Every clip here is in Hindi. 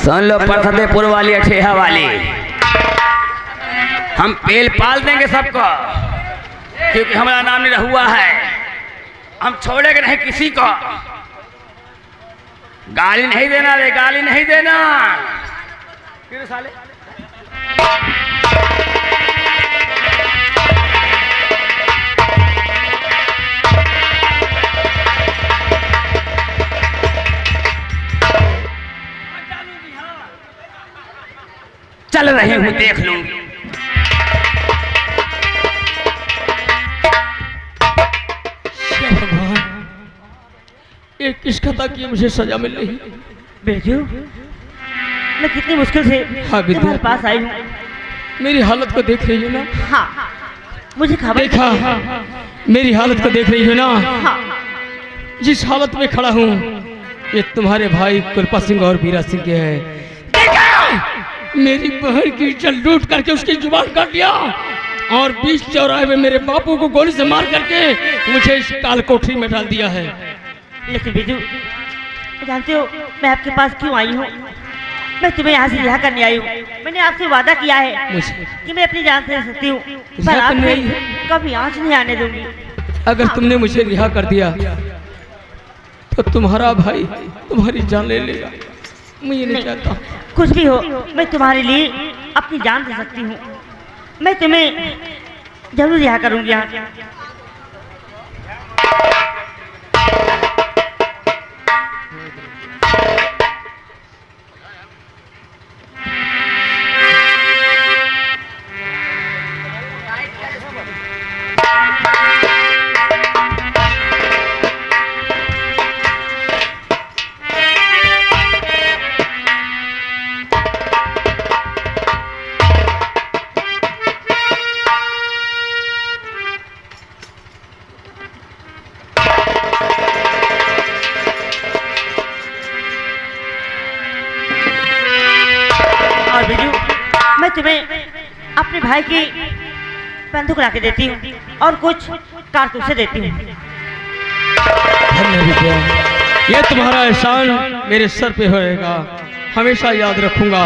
सुन लो परसदेपुर वाली अठेहा वाली, हम पेल पाल देंगे सबको, क्योंकि हमारा नाम नहीं हुआ है। हम छोड़ेंगे नहीं किसी को। गाली नहीं देना रे, गाली नहीं देना। क्यों साले? चल रहे हूँ, देख लूंगी। ये किस खता की मुझे सजा मिल रही? बेजू, मैं कितनी मुश्किल से तुम्हारे पास आई हूँ। मेरी हालत को देख रही हो ना? हाँ, मुझे खबर देखा, मेरी हालत को देख रही हो ना? हाँ। जिस हालत में खड़ा हूँ ये तुम्हारे भाई कुलपा सिंह और बीरा सिंह के है। मेरी बहन की इज्जत लूट करके उसकी जुबान काट लिया और बीच चौराहे में मेरे बापू को गोली से मार करके मुझे इस काल कोठरी में डाल दिया है। लेकिन बिजू, जानते हो मैं आपके पास क्यों आई हूँ? मैं तुम्हें यहाँ से रिहा करने आई हूँ। मैंने आपसे वादा किया है कि मैं अपनी जान से रह सकती हूँ, पर आपने कभी आँच नहीं आने दूंगी। अगर तुमने मुझे रिहा कर दिया तो तुम्हारा भाई तुम्हारी जान ले लेगा। मैं ये नहीं चाहता। कुछ भी हो, मैं तुम्हारे लिए अपनी जान दे सकती हूँ। मैं तुम्हें जरूर रिहा करूंगी यहाँ से। मैं तुम्हें अपने भाई की बंदूक ला के देती हूँ और कुछ कारतूसे देती हूँ। ये तुम्हारा एहसान मेरे सर पे होएगा, हमेशा याद रखूंगा।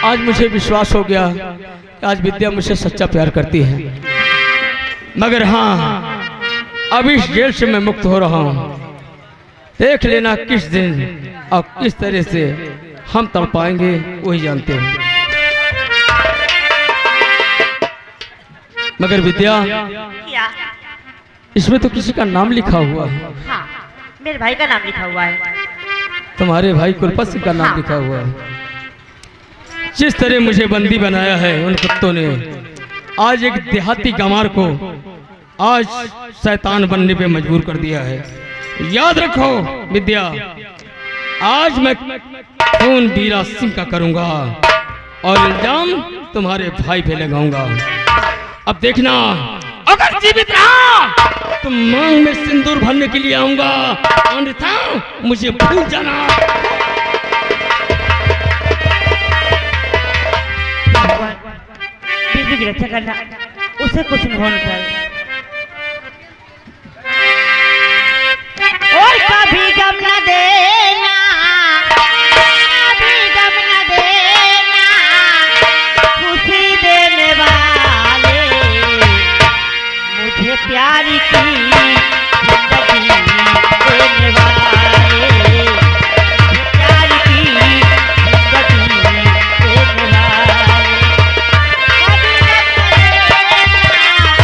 आज मुझे विश्वास हो गया कि आज विद्या मुझसे सच्चा प्यार करती है। मगर हाँ, अब इस जेल से मैं मुक्त हो रहा हूँ। देख लेना किस दिन और किस तरह से हम तड़ पाएंगे वही जानते हैं। मगर विद्या, क्या? इसमें तो किसी का नाम लिखा हुआ है। हाँ, मेरे भाई का नाम लिखा हुआ है। तुम्हारे भाई कुलपा सिंह का नाम हाँ। लिखा हुआ है। जिस तरह मुझे बंदी बनाया है उन कुत्तों ने, आज एक देहाती गंवार को आज शैतान बनने पे मजबूर कर दिया है। याद रखो विद्या, आज मैं खून बीरा सिंह का करूंगा और इल्जाम तुम्हारे भाई पे लगाऊंगा। अब देखना, अगर जीवित रहा तो मांग में सिंदूर भरने के लिए आऊंगा, अन्यथा मुझे भूल जाना। बीजू की रक्षा करना, उसे कुछ नहीं होना चाहिए। और कभी गम न देना, कभी गम न देना, खुशी देने वाले, मुझे प्यार की जिंदगी देने वाले, मुझे प्यार की जिंदगी देने वाले। कभी गम न देना,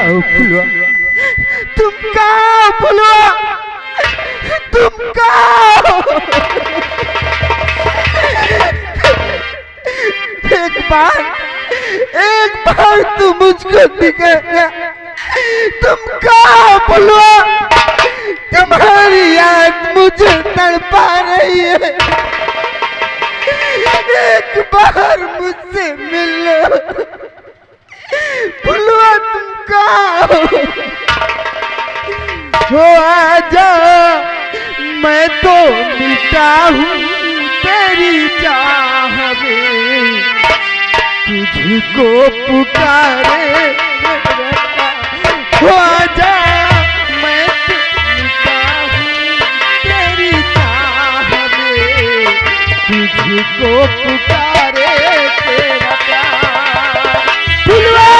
हो फुलवा? तुम कहाँ हो फुलवा? तुम कहाँ हो? एक बार तू मुझको दिखाना। तुम कहाँ हो फुलवा? तुम्हारी याद मुझे तड़पा रही है। एक बार मुझसे मिल लो फुलवा, तुम कहाँ हो? आजा, मैं तो मिटा हूँ तेरी चाह में, तुझको पुकारे हो। आजा, मैं तो मिटा हूँ तेरी चाह में, तुझको पुकारे तेरा प्यार फुलवा।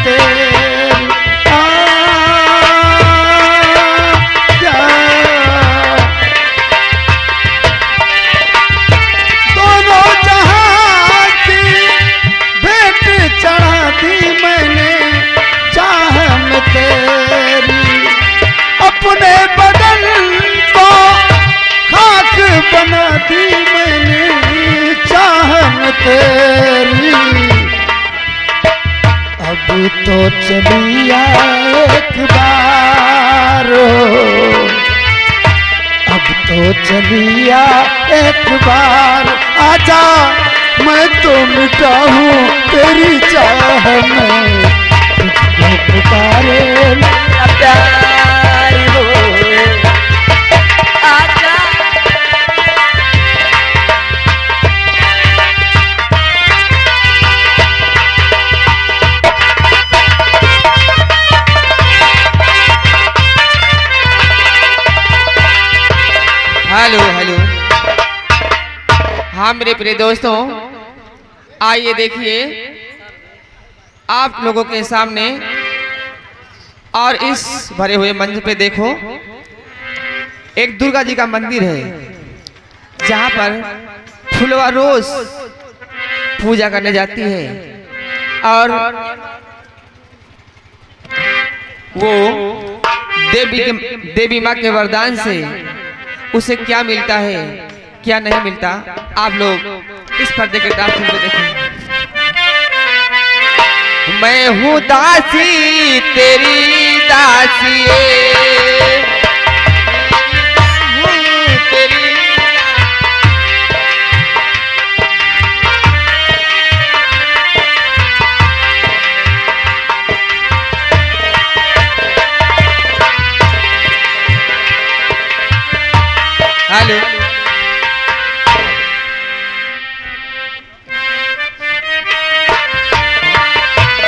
तेरी अब तो चलिया एक बार, अब तो चलिया एक बार। आजा, मैं तो मिटा हूँ तेरी चाह में, तुझको पुकारे मेरा प्यार हो। आजा, हेलो हेलो। हाँ मेरे प्रिय दोस्तों, आइए देखिए आप लोगों के सामने और इस भरे हुए मंच पे देखो, एक दुर्गा जी का मंदिर है जहाँ पर फुलवा रोज पूजा करने जाती है और वो देवी माँ के वरदान से उसे क्या मिलता है क्या नहीं मिलता, आप लोग इस पर्दे के डांस में देखें। मैं हूँ दासी तेरी दासी, हेलो।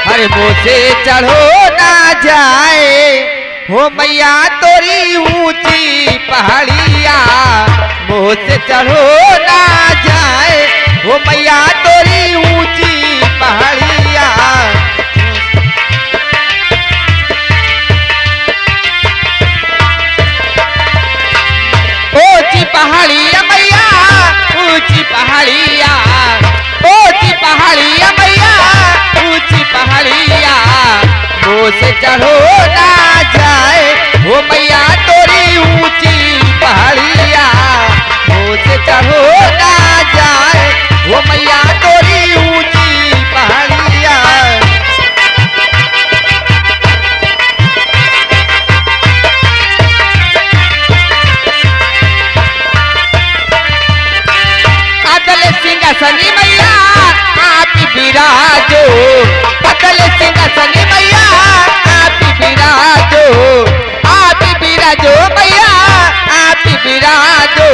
अरे मुझसे चढ़ो ना जाए हो मैया तोरी ऊंची पहाड़िया मुँह से चढ़ो ना जाए, हो मैया तोरी ऊंची पहाड़िया। ऊंची पहाड़िया मैया ऊंची पहाड़िया, ऊंची पहाड़िया मैया ऊंची पहाड़िया मुँह से चढ़ो ना जाए, हो मैया तोरी ऊंची पहाड़िया मुँह से चढ़ो ना जाए, हो मैया तोरी ऊंची पहाड़िया। अदल सिंहासनी मैया आप विराजो, अदल सिंहासनी मैया आप विराजो, आप विराजो मैया आप विराजो,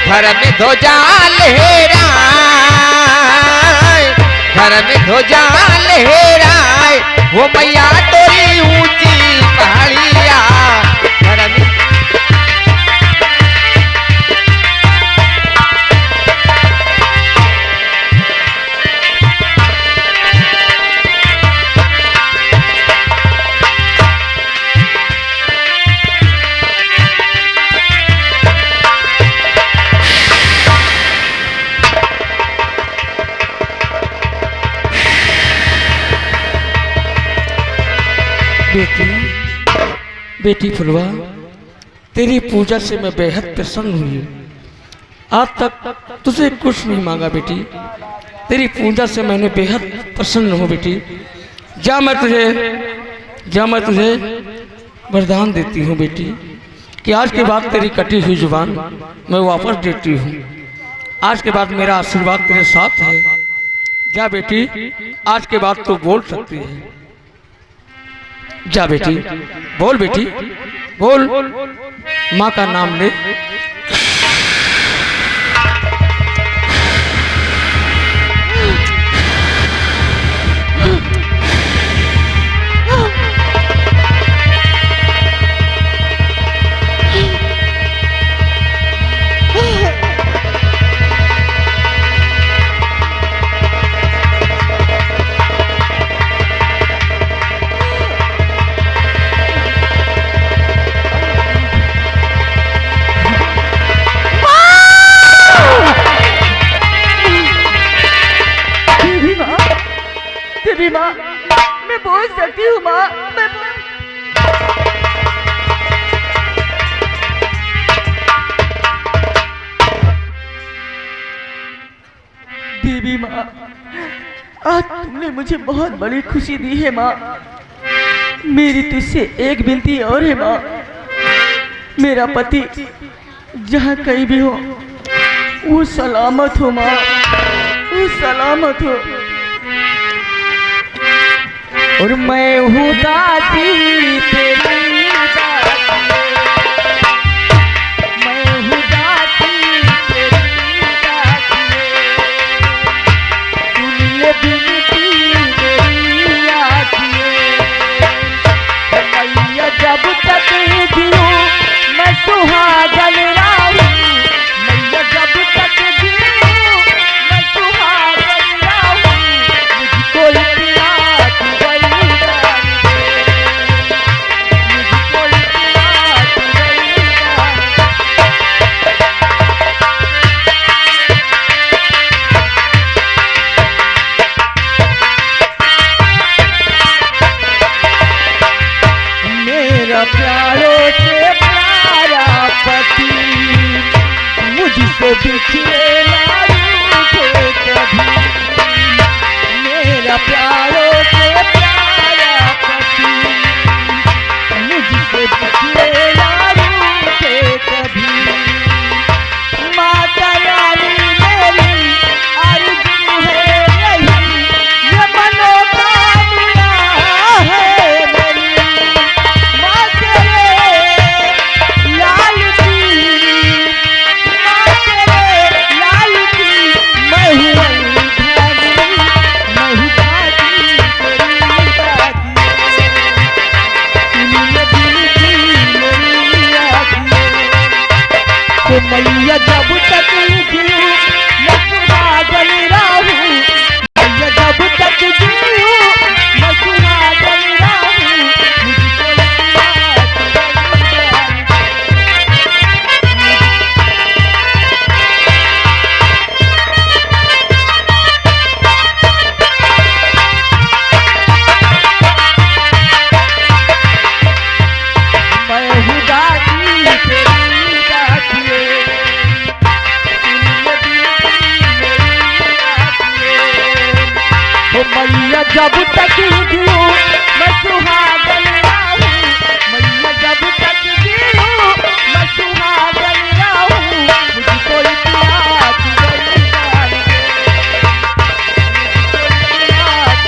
घर में ध्वजा लहराए, घर में ध्वजा लहराए, वो मैया तोरी ऊंची पहाड़िया घर में। बेटी बेटी फुलवा, तेरी पूजा से मैं बेहद प्रसन्न हुई। आज तक तुझे कुछ नहीं मांगा बेटी, तेरी पूजा से मैंने बेहद प्रसन्न हूँ बेटी। जा मैं तुझे वरदान देती हूँ बेटी कि आज के बाद तेरी कटी हुई जुबान मैं वापस देती हूँ। आज के बाद मेरा आशीर्वाद तेरे साथ है। जा बेटी, आज के बाद तू बोल सकती है। जा बेटी, बोल बेटी, बोल, माँ का नाम ले। माँ, मैं बोल सकती हूँ माँ, मैं देवी माँ, आज तुमने मुझे बहुत बड़ी खुशी दी है माँ। मेरी तुझसे एक विनती और है माँ, मेरा पति जहाँ कहीं भी हो वो सलामत हो माँ, वो सलामत हो। और मैं हूँ दासी तेरी दासी, मैं हूँ दासी तेरी दासी, सुन ले बिनती मेरी आखिए। मैया जब तक जियो मैं सुहागन राहूं, मैया जब तक जियो मैं सुहागन राहूं, मुझको प्यारों से प्यारा पति मुझसे बिछड़े ना रूठे कभी। मेरा प्यारों से प्यारा पति मुझसे बिछड़े ना रूठे कभी। माता रानी मेरी आरज़ू है यही, ये मनोकामना है मेरी। लाल तक जीऊं मैं सुहागन रहूं, मैया जब तक जीऊं मैं सुहागन रहूं, मुझको इतिहास बलिदान दे, मुझको इतिहास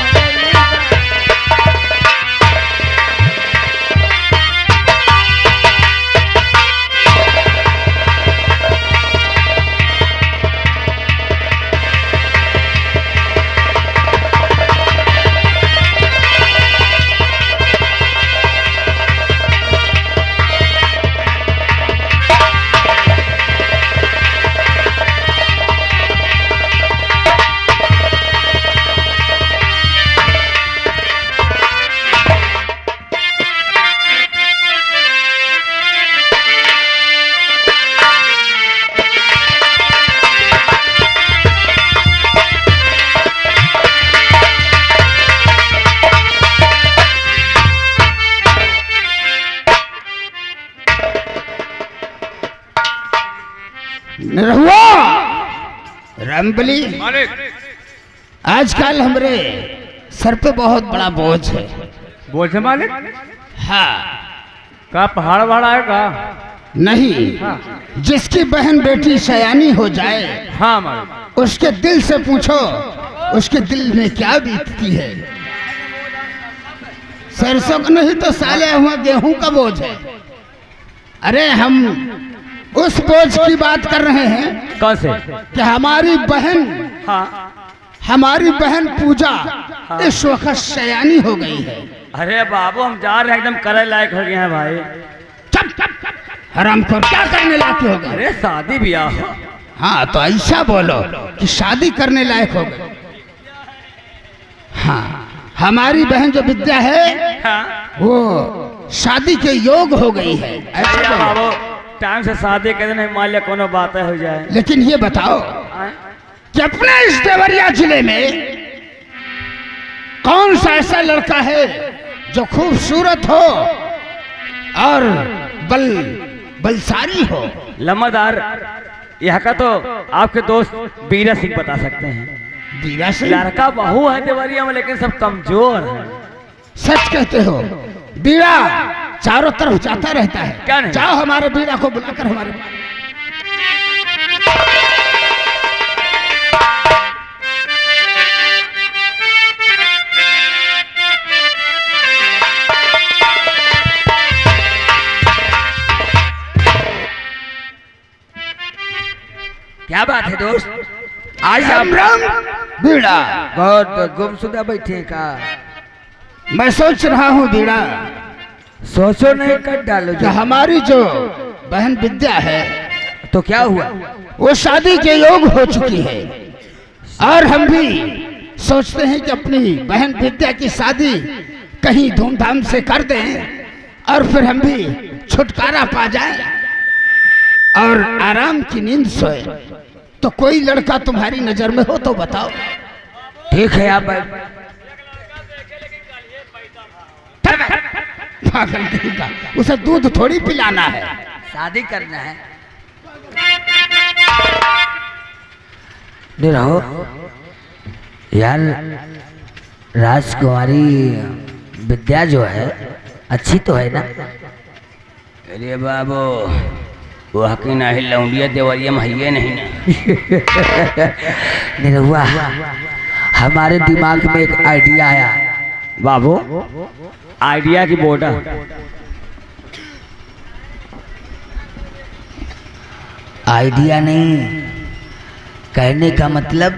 निरहुआ रामबली, मालिक आजकल हमरे सर पे बहुत बड़ा बोझ है। बोल से मालिक हाँ का पहाड़ वहाड़ है का? नहीं, जिसकी बहन बेटी सयानी हो जाए हाँ मालिक। उसके दिल से पूछो उसके दिल में क्या बीतती है। सरसों का नहीं तो साले हुआ गेहूं का बोझ है। अरे हम उस बोझ की बात कर रहे हैं कौन से? कि हमारी बहन पूजा इस वक्त सयानी हो गई है। अरे बाबू हम जा रहे हैं, एकदम करे लायक हो गए हैं भाई। चुप हरामखोर, क्या करने लायक हो गए? अरे शादी ब्याह हो। हाँ तो ऐसा बोलो कि शादी करने लायक हो गए। हाँ, हमारी बहन जो विद्या है हाँ। वो शादी के योग हो गई है, ऐसा अरे बोलो। बाबू टाइम से शादी कर देना, मान लिया कोनो बात हो जाए। लेकिन ये बताओ कि अपने इस देवरिया जिले में कौन सा ऐसा लड़का है जो खूबसूरत हो और बलसारी हो? लम्बादार यहाँ का तो आपके दोस्त बीरा सिंह बता सकते हैं। बीरा सिंह? लड़का बहु है देवरिया में, लेकिन सब कमजोर है। सच कहते हो? बीड़ा चारों तरफ जाता रहता है। क्या नहीं? जाओ हमारे बीड़ा को बुलाकर हमारे क्या बात है दोस्त? आज राम राम बीड़ा। बहुत गुमशुदा बैठे का? मैं सोच रहा हूँ बीड़ा, सोचो नहीं कर डालो कि हमारी जो बहन विद्या है तो क्या हुआ? वो शादी के योग हो चुकी है, और हम भी सोचते हैं कि अपनी बहन विद्या की शादी कहीं धूमधाम से कर दें और फिर हम भी छुटकारा पा जाएं और आराम की नींद सोए। तो कोई लड़का तुम्हारी नजर में हो तो बताओ। ठीक है आप पागल कहीं का, उसे दूध थोड़ी पिलाना है, शादी करना है। नहीं रहो यार, राजकुमारी विद्या जो है अच्छी तो है ना? अरे बाबू वो हकी नहीं लौंडिया देवरिया में है नहीं ना। नहीं हुआ, हमारे दिमाग में एक आइडिया आया बाबू। आइडिया की बोटा आइडिया नहीं, कहने का मतलब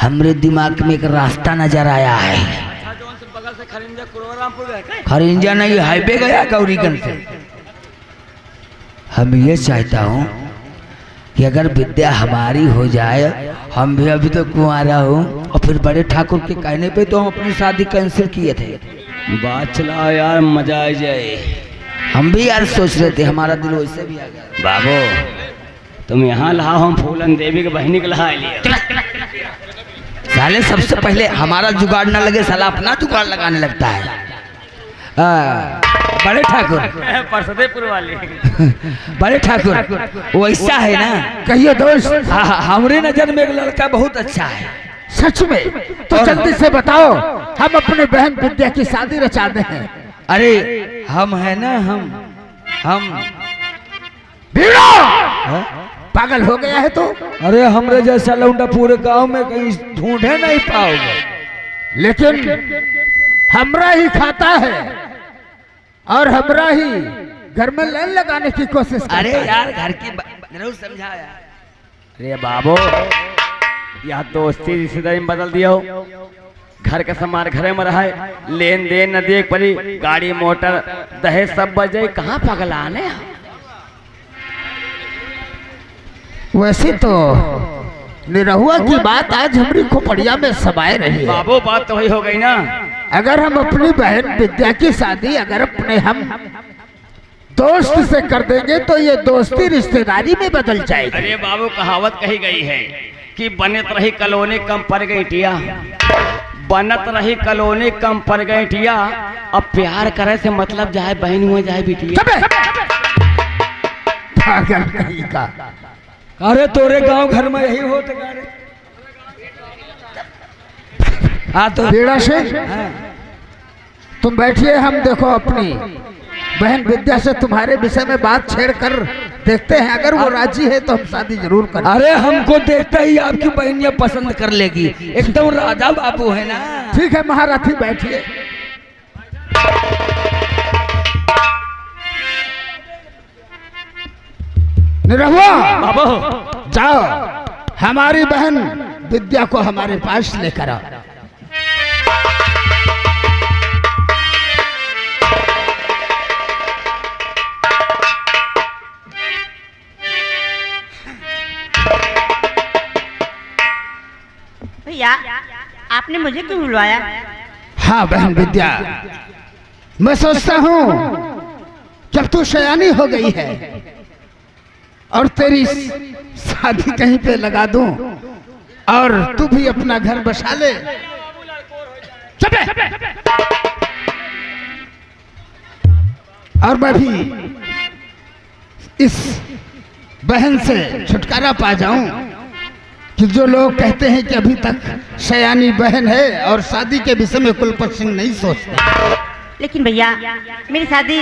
हमरे दिमाग में एक रास्ता नजर आया है। खरिंजा नहीं, हाईवे गया गौरीगंज से। हम ये चाहता हूँ कि अगर विद्या हमारी हो जाए, हम भी अभी तो कुंवारा हूँ, और फिर बड़े ठाकुर के कहने पे तो हम अपनी शादी कैंसिल किए थे। बात चलाओ यार, मजा आ जाए। हम भी यार सोच रहे थे, हमारा दिल वैसे भी आ गया। बाबू तुम यहाँ लाओ, हम फूलन देवी के बहनी के लहा लिए। साले सबसे पहले हमारा जुगाड़ न लगे, साला अपना जुगाड़ लगाने लगता है। बड़े ठाकुर परसदेपुर वाले बड़े ठाकुर वैसा है ना? कहिए दोस्त। हमरे नजर में एक लड़का बहुत अच्छा है, सच में? तो जल्दी से बताओ, हम अपने बहन विद्या की शादी रचा दे हैं। अरे हम है ना, हम भीड़ो हाँ? पागल हो गया है तो? अरे हमरे जैसा लौंडा पूरे गांव में कहीं ढूंढे नहीं पाओगे। लेकिन हमरा ही खाता है और हमरा ही घर में लाइन लगाने की कोशिश करता अरे है। यार घर की जरूर समझा यार। अरे बाबू यह दोस्ती रिश्तेदारी में बदल दिया हो। घर का सामान घरे में रहा है, लेन देन न देख पड़ी, गाड़ी मोटर दहेज सब बजे, कहाँ पागल आने। वैसे तो निरहुआ की बात आज हमारी खोपड़िया में समाये रही है। बाबू बात तो वही हो गई ना। अगर हम अपनी बहन विद्या की शादी अगर अपने हम दोस्त से कर देंगे तो ये दोस्ती रिश्तेदारी में बदल जाएगी। अरे बाबू कहावत कही गई है कि बनत रही कलोनी कम पड़ गई टिया, बनत रही कलोनी कम पड़ गई टिया। अब प्यार करे से मतलब जाए बहन हो जाए बिटिया। पागल कहीं का। अरे तोरे गांव घर में यही होते हाँ तो बेड़ा से तुम बैठिए, हम देखो अपनी बहन विद्या से तुम्हारे विषय में बात छेड़ कर देखते हैं। अगर वो राजी है तो हम शादी जरूर करें। अरे हमको देखते ही आपकी बहनियां पसंद कर लेगी, एकदम राजा बाबू है ना। ठीक है महारथी बैठिए। निरहुआ बाबू जाओ, हमारी बहन विद्या को हमारे पास लेकर आओ। भैया आपने मुझे क्यों बुलवाया? हाँ बहन विद्या, मैं सोचता हूँ जब तू शयानी हो गई है और तेरी शादी कहीं पे लगा दूं और तू भी अपना घर बसा ले। चुप है। और मैं भी इस बहन से छुटकारा पा जाऊं कि जो लोग कहते हैं कि अभी तक शयानी बहन है और शादी के विषय में कुलपत सिंह नहीं सोचते। लेकिन भैया मेरी शादी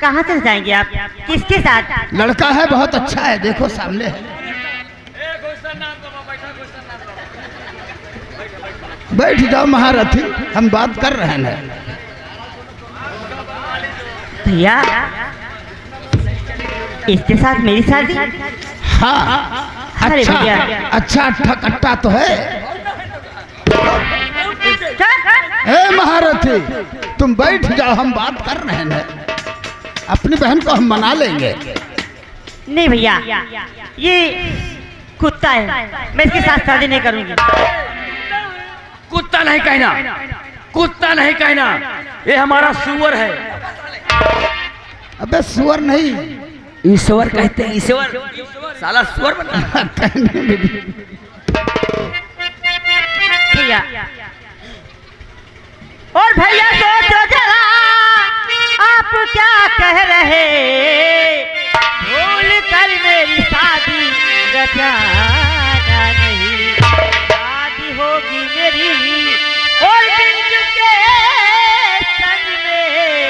कहाँ से जाएंगे आप? किसके साथ? लड़का है बहुत अच्छा है, देखो सामने है। बैठ जाओ महारथी, हम बात कर रहे हैं। भैया इसके साथ मेरी शादी? हाँ अरे अच्छा भैया। अच्छा ठकट्टा तो है। ए महारथी तुम बैठ जाओ, हम बात कर रहे हैं। अपनी बहन को हम मना लेंगे। नहीं भैया ये कुत्ता है, मैं इसके साथ शादी नहीं करूंगी। कुत्ता नहीं कहना, कुत्ता नहीं कहना, ये हमारा सुअर है। अबे सुअर नहीं, ईश्वर कहते हैं, ईश्वर साला सुअर बना। कहने में भी। भैया और भैया सोचो जरा आप क्या कह रहे, भूल कर मेरी शादी रचाना नहीं। शादी होगी मेरी और दिल के संग में,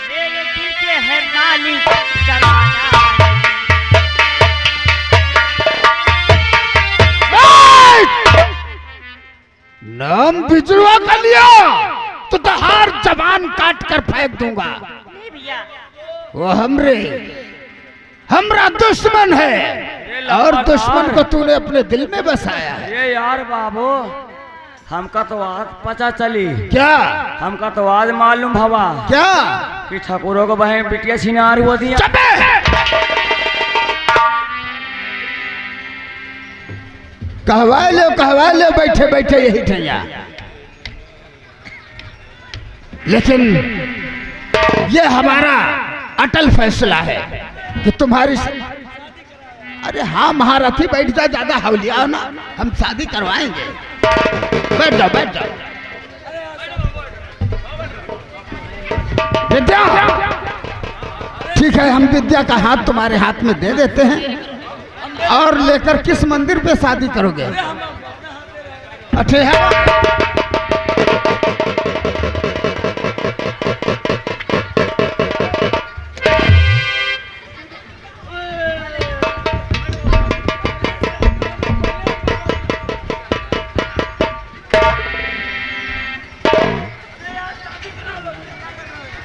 मेरे दिल के हर नाली कराना। नाम बिजरुआ का लिया तो तहार जबान काट कर फेंक दूंगा। नहीं भैया वो हमरा दुश्मन है और दुश्मन को तूने अपने दिल में बसाया है। ये यार बाबू हमका तो आज पता चली, क्या हमका तो आज मालूम हवा क्या? कि ठाकुरों को बहन बिटिया छिनार हुआ दिया। कहवा लो बैठे बैठे यही ठैया। लेकिन ये हमारा अटल फैसला है कि तुम्हारी अरे हाँ महारथी बैठ जा, ज्यादा हौलिया हो ना, हम शादी करवाएंगे। बैठ जाओ बैठ जाओ। विद्या ठीक है, हम विद्या का हाथ तुम्हारे हाथ में दे देते हैं। और लेकर किस मंदिर पे शादी करोगे? अठेहा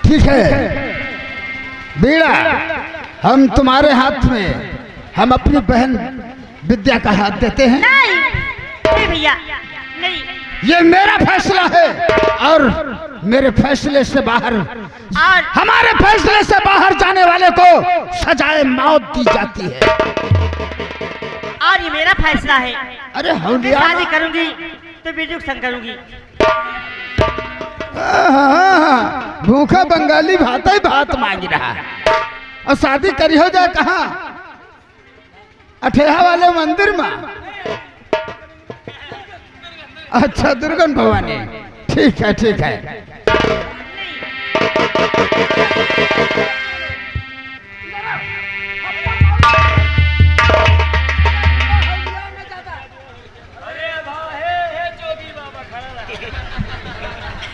ठीक है बीड़ा, हम तुम्हारे हाथ में हम अपनी बहन विद्या का हाथ देते हैं। नहीं नहीं भैया नहीं, ये मेरा फैसला है और मेरे फैसले से बाहर और हमारे फैसले से बाहर जाने वाले को सजाए मौत दी जाती है। और ये मेरा फैसला है। अरे मैं हौलिया शादी करूंगी तो बिरजू संग करूंगी। भूखा बंगाली भात ही भात मांग रहा है और शादी करी हो जाए कहाँ? अठेहा वाले मंदिर में। अच्छा दुर्गन भवानी, ठीक है ठीक है।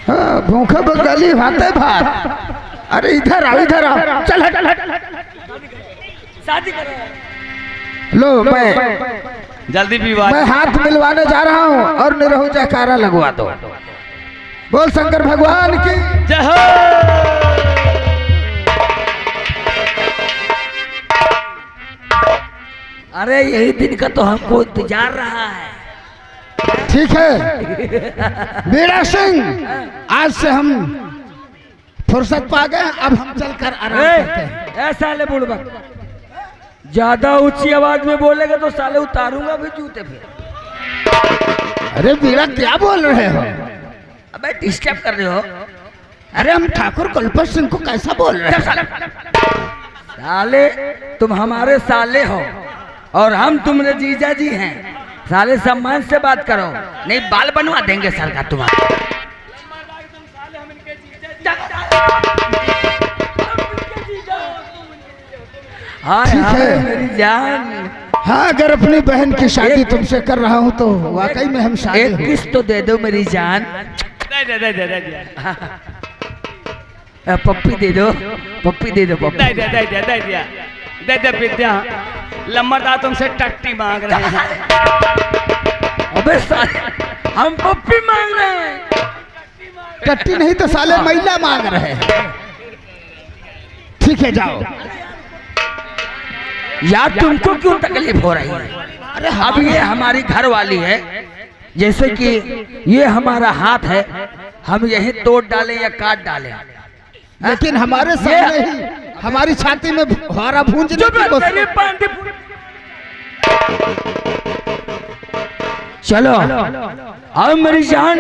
हाँ, भूखा बंगाली भात है भात। अरे इधर आओ इधर आओ, चल हट शादी करो। लो मैं जल्दी विवाह। मैं हाथ मिलवाने जा रहा हूँ और निरहु जयकारा लगवा दो। बोल शंकर भगवान की जय हो। अरे यही दिन का तो हमको इंतजार रहा है। ठीक है बीड़ा सिंह, आज से हम फुर्सत पा गए, अब हम चलकर आराम करते हैं। ऐसा ले बुड़बक, ज्यादा ऊंची आवाज में बोलेगा तो साले उतारूंगा भी जूते पे। अरे बीड़ा क्या बोल रहे हो? अबे डिस्टर्ब कर रहे हो। अरे हम ठाकुर कल्पत सिंह को कैसा बोल रहे हैं? साले तुम हमारे साले हो और हम तुम्हारे जीजा जी हैं। साले सम्मान से बात करो, नहीं बाल बनवा देंगे सर का तुम्हारा। हाँ ठीक हाँ है। मेरी जान, हाँ, अगर अपनी बहन की शादी तुमसे कर रहा हूँ तो वाकई में हम शादी एक हो। किस्त तो दे दो मेरी जान। पप्पी दे दो, पप्पी दे दो, पप्पी। दे विद्या। लम्बरदार तुमसे टट्टी मांग रहे हैं। अबे साले हम पप्पी मांग रहे हैं। टट्टी नहीं तो साले महिला मांग रहे हैं। ठीक है जाओ। यार तुमको क्यों तकलीफ हो रही है? अरे अब ये हमारी घर वाली है, जैसे कि ये हमारा हाथ है, हम यही तोड़ डालें या काट डालें। लेकिन हमारे सामने ही हमारी छाती में हमारा भूंजने की कोशिश। चलो अब मेरी जान,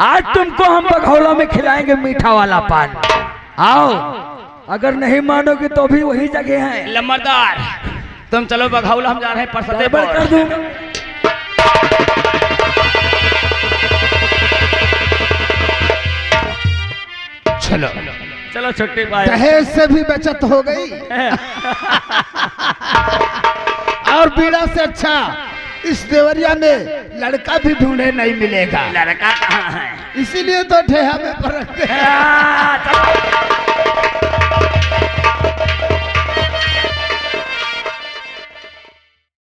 आज तुमको हम बघौला में खिलाएंगे मीठा वाला पान। आओ, अगर नहीं मानोगे तो भी वही जगह है। लम्बरदार तुम चलो बघौला, हम जा रहे हैं परसते डबल कर दूंगा। चलो चलो छुट्टी पाए। दहेज से भी बचत हो गई और बीड़ा से अच्छा इस देवरिया में लड़का भी ढूंढे नहीं मिलेगा। लड़का कहाँ है? इसीलिए तो ठेहा में परखते हैं।